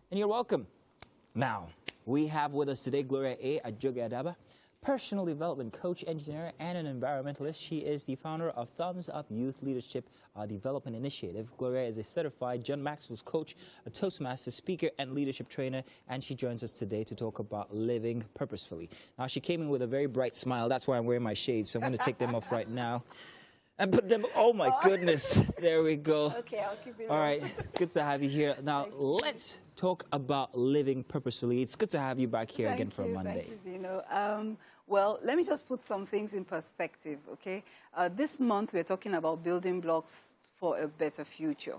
And you're welcome. Now, we have with us today Gloria A. Ajogadaba, personal development coach, engineer, and an environmentalist. She is the founder of Thumbs Up Youth Leadership Development Initiative. Gloria is a certified John Maxwell's coach, a Toastmaster speaker, and leadership trainer, and she joins us today to talk about living purposefully. Now, she came in with a very bright smile. That's why I'm wearing my shades, so I'm going to take them off right now. And put them, oh my goodness, there we go. Okay, I'll keep it All right, good to have you here. Now, let's talk about living purposefully. It's good to have you back here again for a Monday. Thank you, Zeno. Well, let me just put some things in perspective, okay? This month, we're talking about building blocks for a better future.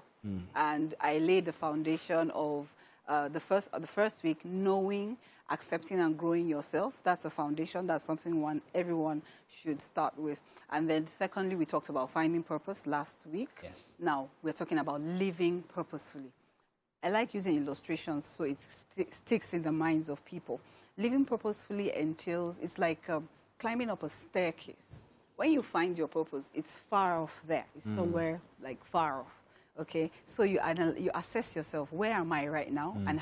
And I laid the foundation of the first week, knowing, accepting, and growing yourself. That's a foundation. That's something everyone should start with. And then secondly, we talked about finding purpose last week. Yes. Now, we're talking about living purposefully. I like using illustrations so it sticks in the minds of people. Living purposefully entails, it's like climbing up a staircase. When you find your purpose, it's far off there. It's somewhere like far off. Okay, so you assess yourself. Where am I right now, and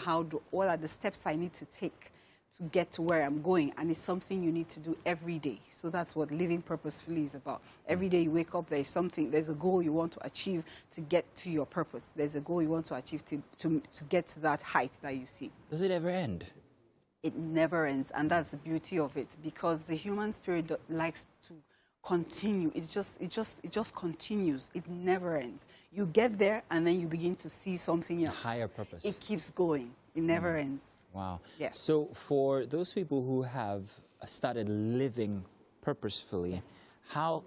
what are the steps I need to take to get to where I'm going? And it's something you need to do every day. So that's what living purposefully is about. Every day you wake up, there's a goal you want to achieve to get to your purpose. There's a goal you want to achieve to get to that height that you see. Does it ever end? It never ends, and that's the beauty of it, because the human spirit likes to continue. It just continues. It never ends. You get there, and then you begin to see something else. Higher purpose. It keeps going. It never ends. Wow. Yes. So for those people who have started living purposefully, how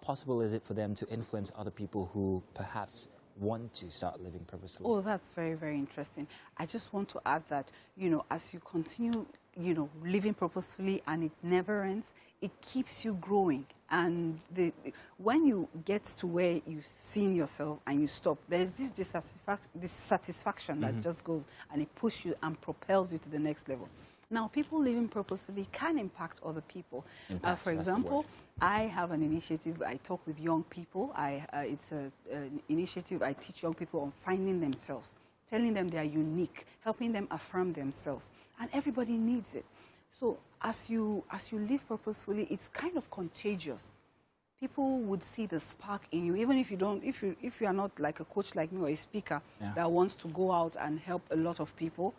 possible is it for them to influence other people who perhaps want to start living purposefully? Oh, that's very, very interesting. I just want to add that, as you continue, living purposefully and it never ends, it keeps you growing. And when you get to where you've seen yourself and you stop, there's this dissatisfaction that just goes, and it pushes you and propels you to the next level. Now, people living purposefully can impact other people. For example, I have an initiative. I talk with young people. It's an initiative. I teach young people on finding themselves, telling them they are unique, helping them affirm themselves. And everybody needs it. So as you live purposefully, it's kind of contagious. People would see the spark in you, even if you are not like a coach like me or a speaker that wants to go out and help a lot of people.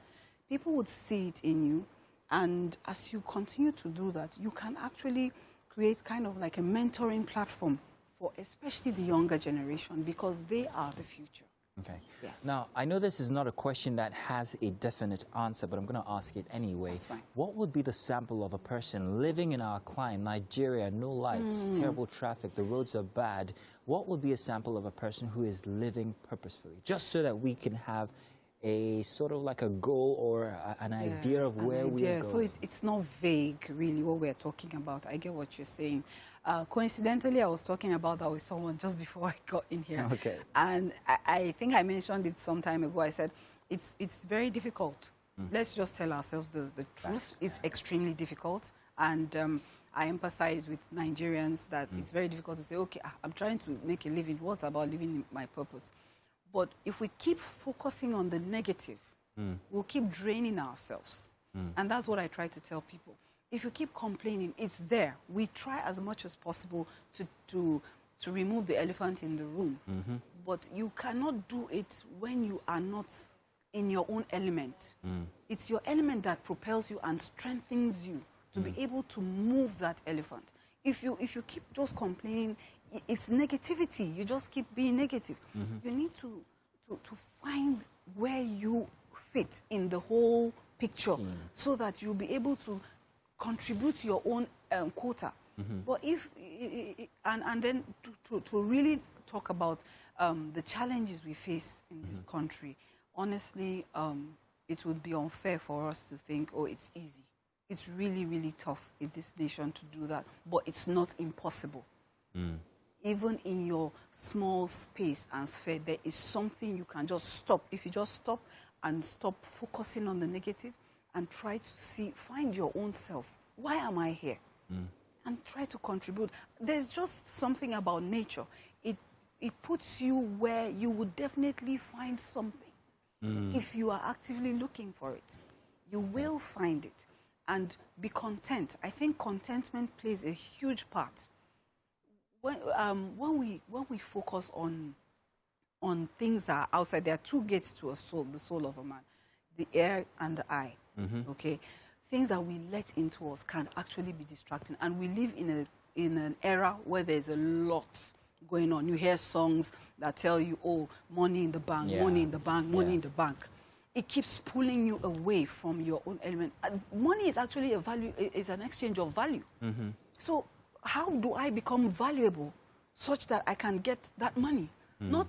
People would see it in you, and as you continue to do that, you can actually create kind of like a mentoring platform for especially the younger generation, because they are the future. Okay. Yes. Now, I know this is not a question that has a definite answer, but I'm going to ask it anyway. That's fine. What would be the sample of a person living in our clime, Nigeria, no lights, terrible traffic, the roads are bad? What would be a sample of a person who is living purposefully? Just so that we can have a sort of like a goal or an idea of where we are going. So it's not vague, really, what we're talking about. I get what you're saying. Coincidentally, I was talking about that with someone just before I got in here. Okay. And I think I mentioned it some time ago. I said, it's very difficult. Let's just tell ourselves the truth. It's extremely difficult. And I empathize with Nigerians that it's very difficult to say, okay, I'm trying to make a living. What's about living my purpose? But if we keep focusing on the negative, we'll keep draining ourselves. And that's what I try to tell people. If you keep complaining, it's there. We try as much as possible to remove the elephant in the room. But you cannot do it when you are not in your own element. It's your element that propels you and strengthens you to be able to move that elephant. If you keep just complaining, it's negativity. You just keep being negative. You need to find where you fit in the whole picture so that you'll be able to contribute to your own quota. But and then to really talk about the challenges we face in this country, honestly, it would be unfair for us to think, oh, it's easy. It's really, really tough in this nation to do that, but it's not impossible. Even in your small space and sphere, there is something you can just stop. If you just stop and stop focusing on the negative and try to find your own self. Why am I here? And try to contribute. There's just something about nature. It puts you where you would definitely find something If you are actively looking for it, you will find it. And be content. I think contentment plays a huge part. When we focus on things that are outside, there are two gates to a soul, the soul of a man, the ear and the eye. Okay, things that we let into us can actually be distracting, and we live in an era where there's a lot going on. You hear songs that tell you, "Oh, money in the bank, money in the bank, money in the bank." It keeps pulling you away from your own element. And money is actually a value, is an exchange of value. So how do I become valuable such that I can get that money? Not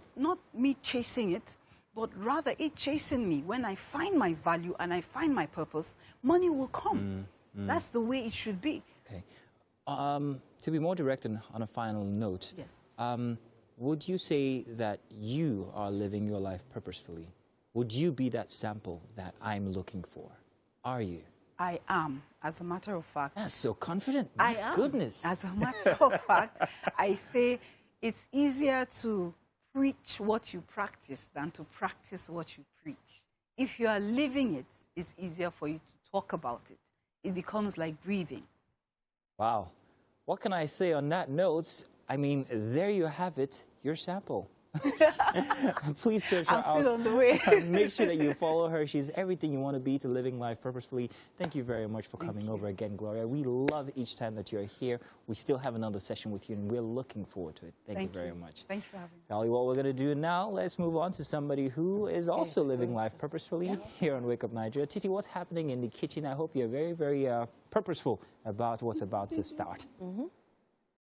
me chasing it, but rather it chasing me. When I find my value and I find my purpose, money will come. That's the way it should be. Okay. To be more direct and on a final note, Yes. Would you say that you are living your life purposefully? Would you be that sample that I'm looking for? Are you? I am, as a matter of fact. That's so confident. I My am. Goodness. As a matter of fact, I say it's easier to preach what you practice than to practice what you preach. If you are living it, it's easier for you to talk about it. It becomes like breathing. Wow. What can I say on that note? I mean, there you have it, your sample. Please search her I'm still out. on the way. Make sure that you follow her. She's everything you want to be to living life purposefully. Thank you very much for coming over again, Gloria. We love each time that you're here. We still have another session with you, and we're looking forward to it. Thank you very much. Thank you for having me. Tell you what we're going to do now. Let's move on to somebody who is also living life purposefully here on Wake Up Nigeria. Titi, what's happening in the kitchen? I hope you're very, very purposeful about what's about to start.